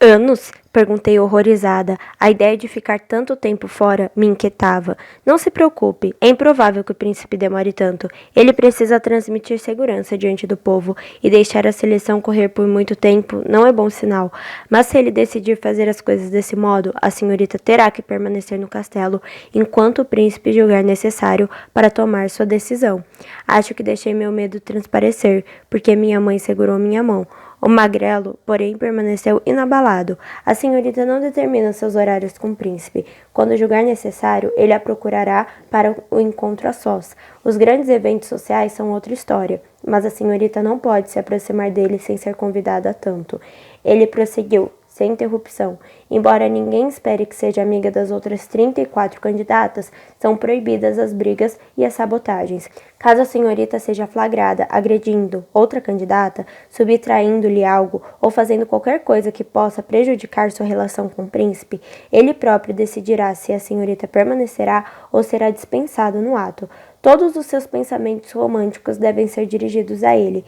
Anos? Perguntei horrorizada. A ideia de ficar tanto tempo fora me inquietava. Não se preocupe, é improvável que o príncipe demore tanto. Ele precisa transmitir segurança diante do povo, e deixar a seleção correr por muito tempo não é bom sinal. Mas se ele decidir fazer as coisas desse modo, a senhorita terá que permanecer no castelo enquanto o príncipe julgar necessário para tomar sua decisão. Acho que deixei meu medo transparecer, porque minha mãe segurou minha mão. O magrelo, porém, permaneceu inabalado. A senhorita não determina seus horários com o príncipe. Quando julgar necessário, ele a procurará para o encontro a sós. Os grandes eventos sociais são outra história, mas a senhorita não pode se aproximar dele sem ser convidada a tanto. Ele prosseguiu, sem interrupção. Embora ninguém espere que seja amiga das outras 34 candidatas, são proibidas as brigas e as sabotagens. Caso a senhorita seja flagrada agredindo outra candidata, subtraindo-lhe algo ou fazendo qualquer coisa que possa prejudicar sua relação com o príncipe, ele próprio decidirá se a senhorita permanecerá ou será dispensada no ato. Todos os seus pensamentos românticos devem ser dirigidos a ele.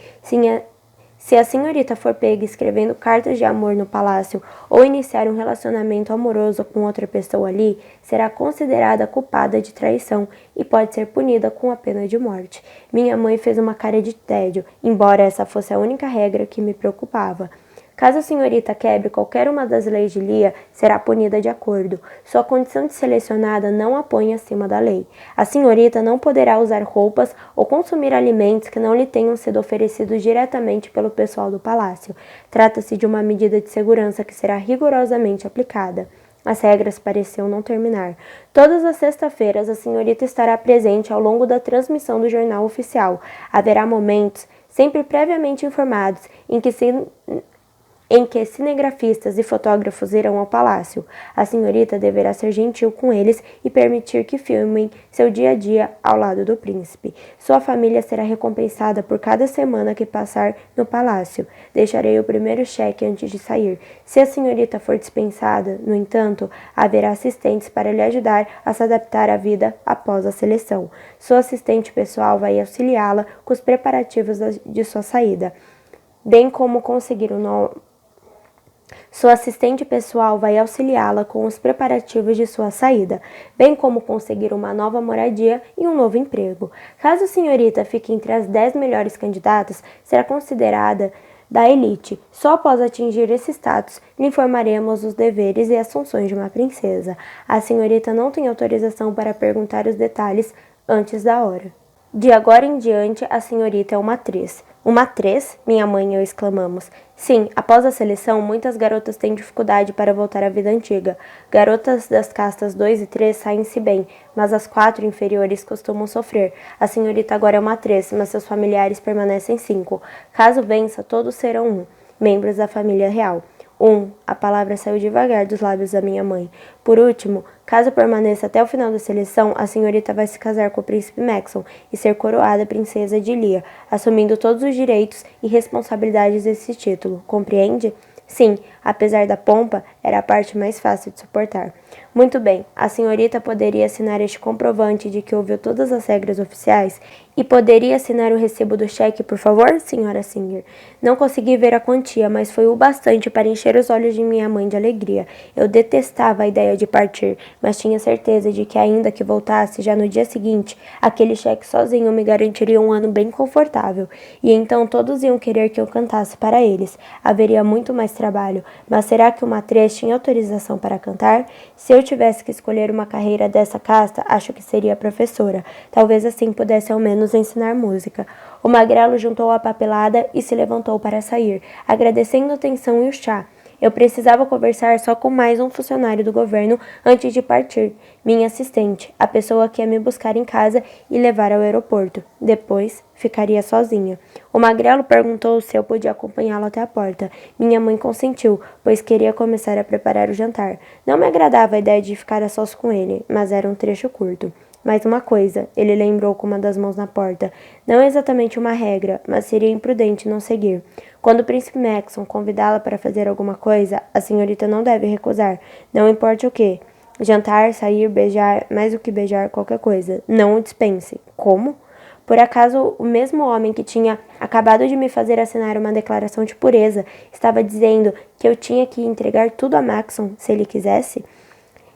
Se a senhorita for pega escrevendo cartas de amor no palácio ou iniciar um relacionamento amoroso com outra pessoa ali, será considerada culpada de traição e pode ser punida com a pena de morte. Minha mãe fez uma cara de tédio, embora essa fosse a única regra que me preocupava. Caso a senhorita quebre qualquer uma das leis de Lia, será punida de acordo. Sua condição de selecionada não a põe acima da lei. A senhorita não poderá usar roupas ou consumir alimentos que não lhe tenham sido oferecidos diretamente pelo pessoal do palácio. Trata-se de uma medida de segurança que será rigorosamente aplicada. As regras pareciam não terminar. Todas as sextas-feiras, a senhorita estará presente ao longo da transmissão do jornal oficial. Haverá momentos, sempre previamente informados, em que cinegrafistas e fotógrafos irão ao palácio. A senhorita deverá ser gentil com eles e permitir que filmem seu dia a dia ao lado do príncipe. Sua família será recompensada por cada semana que passar no palácio. Deixarei o primeiro cheque antes de sair. Se a senhorita for dispensada, no entanto, haverá assistentes para lhe ajudar a se adaptar à vida após a seleção. Sua assistente pessoal vai auxiliá-la com os preparativos de sua saída, bem como conseguir Sua assistente pessoal vai auxiliá-la com os preparativos de sua saída, bem como conseguir uma nova moradia e um novo emprego. Caso a senhorita fique entre as 10 melhores candidatas, será considerada da elite. Só após atingir esse status, lhe informaremos os deveres e as funções de uma princesa. A senhorita não tem autorização para perguntar os detalhes antes da hora. De agora em diante, a senhorita é uma atriz. Uma atriz? Minha mãe e eu exclamamos. Sim, após a seleção, muitas garotas têm dificuldade para voltar à vida antiga. Garotas das castas 2 e 3 saem-se bem, mas as 4 inferiores costumam sofrer. A senhorita agora é uma atriz, mas seus familiares permanecem 5. Caso vença, todos serão membros da família real. A palavra saiu devagar dos lábios da minha mãe. Por último, caso permaneça até o final da seleção, a senhorita vai se casar com o príncipe Maxon e ser coroada princesa de Lia, assumindo todos os direitos e responsabilidades desse título. Compreende? Sim, apesar da pompa, era a parte mais fácil de suportar. Muito bem, a senhorita poderia assinar este comprovante de que ouviu todas as regras oficiais e poderia assinar o recibo do cheque, por favor, senhora Singer? Não consegui ver a quantia, mas foi o bastante para encher os olhos de minha mãe de alegria. Eu detestava a ideia de partir, mas tinha certeza de que, ainda que voltasse já no dia seguinte, aquele cheque sozinho me garantiria um ano bem confortável. E então todos iam querer que eu cantasse para eles. Haveria muito mais trabalho, mas será que uma atriz tinha autorização para cantar? Se eu tivesse que escolher uma carreira dessa casta, acho que seria professora. Talvez assim pudesse ao menos ensinar música. O magrelo juntou a papelada e se levantou para sair, agradecendo a atenção e o chá. Eu precisava conversar só com mais um funcionário do governo antes de partir. Minha assistente, a pessoa que ia me buscar em casa e levar ao aeroporto. Depois, ficaria sozinha. O magrelo perguntou se eu podia acompanhá-lo até a porta. Minha mãe consentiu, pois queria começar a preparar o jantar. Não me agradava a ideia de ficar a sós com ele, mas era um trecho curto. Mais uma coisa, ele lembrou com uma das mãos na porta. Não é exatamente uma regra, mas seria imprudente não seguir. Quando o príncipe Maxon convidá-la para fazer alguma coisa, a senhorita não deve recusar, não importa o que. Jantar, sair, beijar, mais do que beijar, qualquer coisa. Não o dispense. Como? Por acaso o mesmo homem que tinha acabado de me fazer assinar uma declaração de pureza estava dizendo que eu tinha que entregar tudo a Maxon se ele quisesse?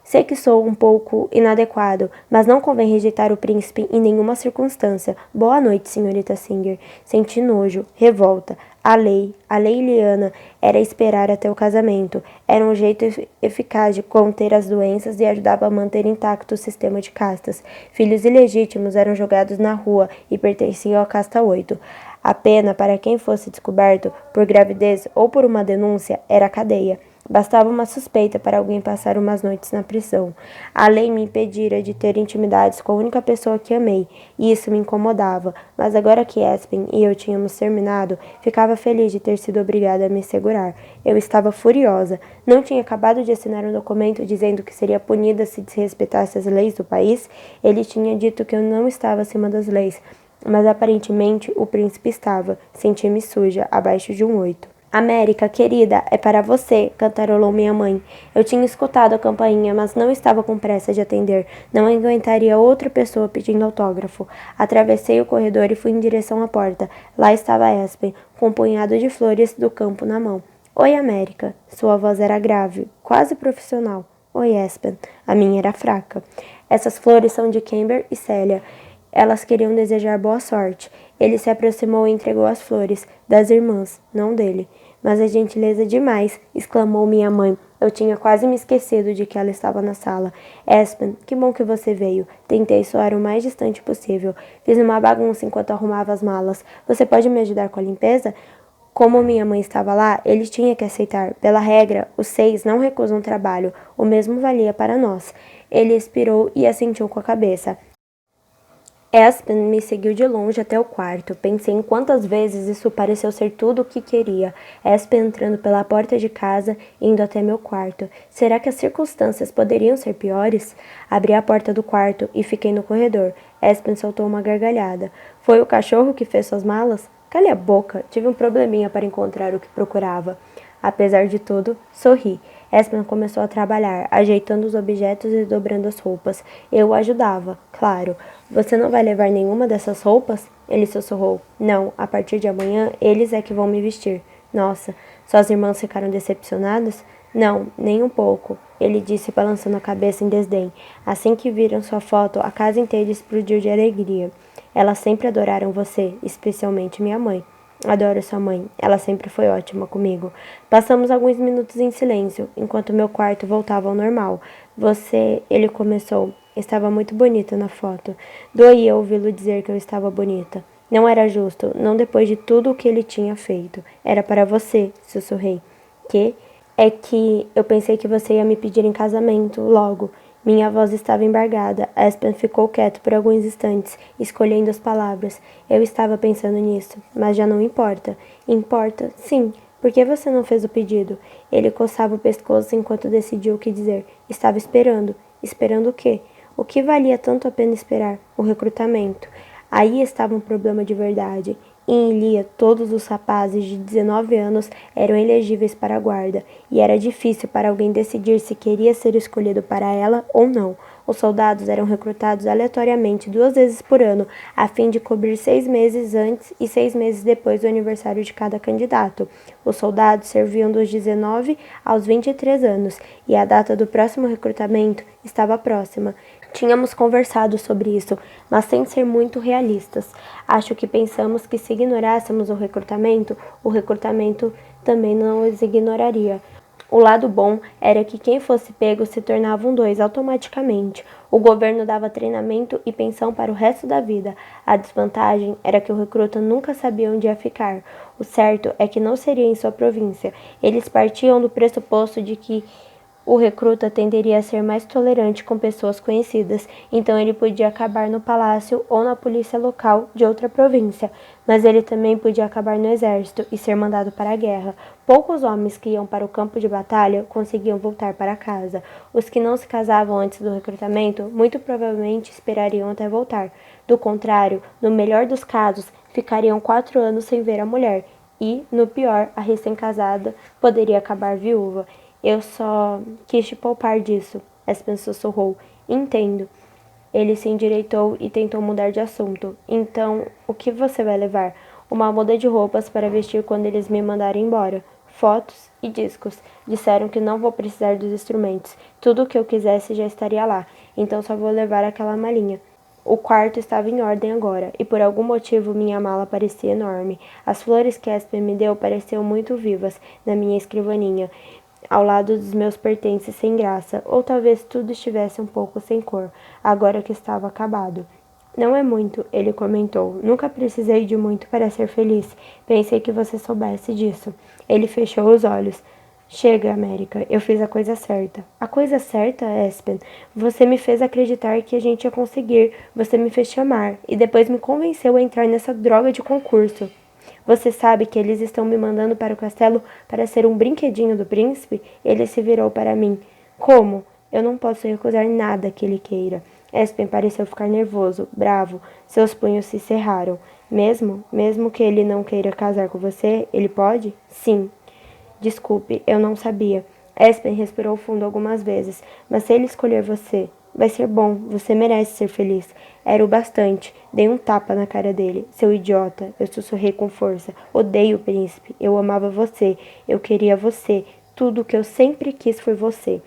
Sei que sou um pouco inadequado, mas não convém rejeitar o príncipe em nenhuma circunstância. Boa noite, senhorita Singer. Senti nojo, revolta. A lei Liana, era esperar até o casamento. Era um jeito eficaz de conter as doenças e ajudava a manter intacto o sistema de castas. Filhos ilegítimos eram jogados na rua e pertenciam à casta 8. A pena para quem fosse descoberto por gravidez ou por uma denúncia era a cadeia. Bastava uma suspeita para alguém passar umas noites na prisão. A lei me impedira de ter intimidades com a única pessoa que amei, e isso me incomodava. Mas agora que Aspen e eu tínhamos terminado, ficava feliz de ter sido obrigada a me segurar. Eu estava furiosa. Não tinha acabado de assinar um documento dizendo que seria punida se desrespeitasse as leis do país? Ele tinha dito que eu não estava acima das leis, mas aparentemente o príncipe estava. Senti-me suja, abaixo de um 8. América, querida, é para você, cantarolou minha mãe. Eu tinha escutado a campainha, mas não estava com pressa de atender. Não aguentaria outra pessoa pedindo autógrafo. Atravessei o corredor e fui em direção à porta. Lá estava Aspen, com um punhado de flores do campo na mão. Oi, América. Sua voz era grave, quase profissional. Oi, Aspen. A minha era fraca. Essas flores são de Camber e Célia. Elas queriam desejar boa sorte. Ele se aproximou e entregou as flores, das irmãs, não dele. Mas é gentileza demais, exclamou minha mãe. Eu tinha quase me esquecido de que ela estava na sala. Aspen, que bom que você veio. Tentei soar o mais distante possível. Fiz uma bagunça enquanto arrumava as malas. Você pode me ajudar com a limpeza? Como minha mãe estava lá, ele tinha que aceitar. Pela regra, os 6 não recusam trabalho. O mesmo valia para nós. Ele expirou e assentiu com a cabeça. Aspen me seguiu de longe até o quarto. Pensei em quantas vezes isso pareceu ser tudo o que queria. Aspen entrando pela porta de casa, indo até meu quarto. Será que as circunstâncias poderiam ser piores? Abri a porta do quarto e fiquei no corredor. Aspen soltou uma gargalhada. Foi o cachorro que fez suas malas? Cale a boca. Tive um probleminha para encontrar o que procurava. Apesar de tudo, sorri. Aspen começou a trabalhar, ajeitando os objetos e dobrando as roupas. Eu o ajudava, claro. Você não vai levar nenhuma dessas roupas? Ele sussurrou. Não, a partir de amanhã, eles é que vão me vestir. Nossa, suas irmãs ficaram decepcionadas? Não, nem um pouco, ele disse balançando a cabeça em desdém. Assim que viram sua foto, a casa inteira explodiu de alegria. Elas sempre adoraram você, especialmente minha mãe. Adoro sua mãe. Ela sempre foi ótima comigo. Passamos alguns minutos em silêncio, enquanto meu quarto voltava ao normal. Você, ele começou. Estava muito bonita na foto. Doía ouvi-lo dizer que eu estava bonita. Não era justo, não depois de tudo o que ele tinha feito. Era para você, sussurrei. Que? É que eu pensei que você ia me pedir em casamento, logo. Minha voz estava embargada. Aspen ficou quieto por alguns instantes, escolhendo as palavras. Eu estava pensando nisso, mas já não importa. Importa, sim. Por que você não fez o pedido? Ele coçava o pescoço enquanto decidiu o que dizer. Estava esperando. Esperando o quê? O que valia tanto a pena esperar? O recrutamento. Aí estava um problema de verdade. Em Ilia, todos os rapazes de 19 anos eram elegíveis para a guarda, e era difícil para alguém decidir se queria ser escolhido para ela ou não. Os soldados eram recrutados aleatoriamente 2 vezes por ano, a fim de cobrir 6 meses antes e 6 meses depois do aniversário de cada candidato. Os soldados serviam dos 19 aos 23 anos, e a data do próximo recrutamento estava próxima. Tínhamos conversado sobre isso, mas sem ser muito realistas. Acho que pensamos que se ignorássemos o recrutamento também não os ignoraria. O lado bom era que quem fosse pego se tornava um 2 automaticamente. O governo dava treinamento e pensão para o resto da vida. A desvantagem era que o recruta nunca sabia onde ia ficar. O certo é que não seria em sua província. Eles partiam do pressuposto de que o recruta tenderia a ser mais tolerante com pessoas conhecidas, então ele podia acabar no palácio ou na polícia local de outra província, mas ele também podia acabar no exército e ser mandado para a guerra. Poucos homens que iam para o campo de batalha conseguiam voltar para casa. Os que não se casavam antes do recrutamento muito provavelmente esperariam até voltar. Do contrário, no melhor dos casos, ficariam 4 anos sem ver a mulher e, no pior, a recém-casada poderia acabar viúva. Eu só quis te poupar disso, Aspen sussurrou. Entendo. Ele se endireitou e tentou mudar de assunto. Então, o que você vai levar? Uma muda de roupas para vestir quando eles me mandarem embora. Fotos e discos. Disseram que não vou precisar dos instrumentos. Tudo o que eu quisesse já estaria lá. Então só vou levar aquela malinha. O quarto estava em ordem agora, e por algum motivo minha mala parecia enorme. As flores que Aspen me deu pareciam muito vivas na minha escrivaninha, ao lado dos meus pertences sem graça, ou talvez tudo estivesse um pouco sem cor, agora que estava acabado. Não é muito, ele comentou. Nunca precisei de muito para ser feliz. Pensei que você soubesse disso. Ele fechou os olhos. Chega, América, eu fiz a coisa certa. A coisa certa, Aspen? Você me fez acreditar que a gente ia conseguir. Você me fez te amar. E depois me convenceu a entrar nessa droga de concurso. Você sabe que eles estão me mandando para o castelo para ser um brinquedinho do príncipe? Ele se virou para mim. Como? Eu não posso recusar nada que ele queira. Aspen pareceu ficar nervoso, bravo. Seus punhos se cerraram. Mesmo que ele não queira casar com você, ele pode? Sim. Desculpe, eu não sabia. Aspen respirou fundo algumas vezes. Mas se ele escolher você, vai ser bom. Você merece ser feliz. Era o bastante. Dei um tapa na cara dele. Seu idiota. Eu sussurrei com força. Odeio o príncipe. Eu amava você. Eu queria você. Tudo o que eu sempre quis foi você.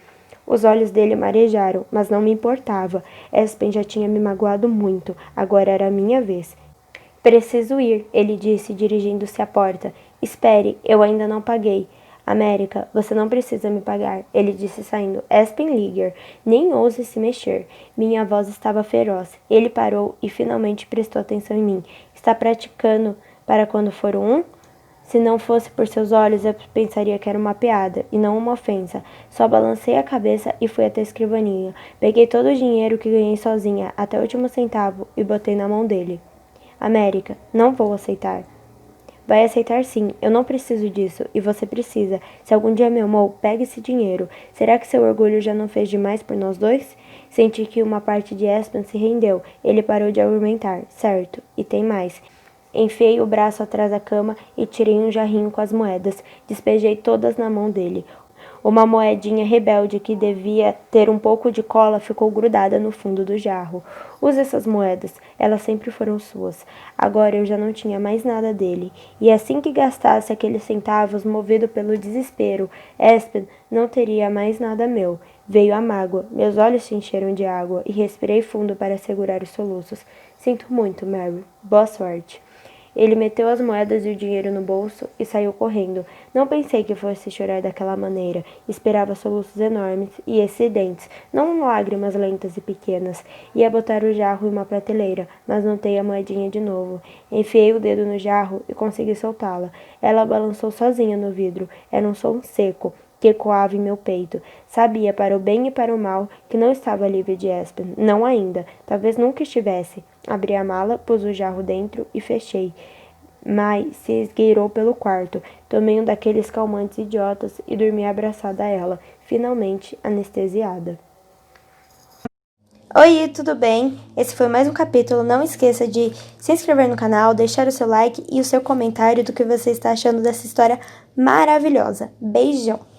Os olhos dele marejaram, mas não me importava. Aspen já tinha me magoado muito. Agora era a minha vez. Preciso ir, ele disse, dirigindo-se à porta. Espere, eu ainda não paguei. América, você não precisa me pagar, ele disse saindo. Aspen Liger, nem ouse se mexer. Minha voz estava feroz. Ele parou e finalmente prestou atenção em mim. Está praticando para quando for um? Se não fosse por seus olhos, eu pensaria que era uma piada, e não uma ofensa. Só balancei a cabeça e fui até a escrivaninha. Peguei todo o dinheiro que ganhei sozinha, até o último centavo, e botei na mão dele. América, não vou aceitar. Vai aceitar sim, eu não preciso disso, e você precisa. Se algum dia me amou, pegue esse dinheiro. Será que seu orgulho já não fez demais por nós dois? Senti que uma parte de Aspen se rendeu. Ele parou de argumentar. Certo, e tem mais. Enfiei o braço atrás da cama e tirei um jarrinho com as moedas. Despejei todas na mão dele. Uma moedinha rebelde que devia ter um pouco de cola ficou grudada no fundo do jarro. Use essas moedas, elas sempre foram suas. Agora eu já não tinha mais nada dele. E assim que gastasse aqueles centavos, movido pelo desespero, Aspen não teria mais nada meu. Veio a mágoa, meus olhos se encheram de água e respirei fundo para segurar os soluços. Sinto muito, Mary. Boa sorte. Ele meteu as moedas e o dinheiro no bolso e saiu correndo. Não pensei que fosse chorar daquela maneira. Esperava soluços enormes e excedentes, não lágrimas lentas e pequenas. Ia botar o jarro em uma prateleira, mas notei a moedinha de novo. Enfiei o dedo no jarro e consegui soltá-la. Ela balançou sozinha no vidro. Era um som seco que ecoava em meu peito. Sabia, para o bem e para o mal, que não estava livre de Aspen. Não ainda. Talvez nunca estivesse. Abri a mala, pus o jarro dentro e fechei. Mai se esgueirou pelo quarto. Tomei um daqueles calmantes idiotas e dormi abraçada a ela, finalmente anestesiada. Oi, tudo bem? Esse foi mais um capítulo. Não esqueça de se inscrever no canal, deixar o seu like e o seu comentário do que você está achando dessa história maravilhosa. Beijão!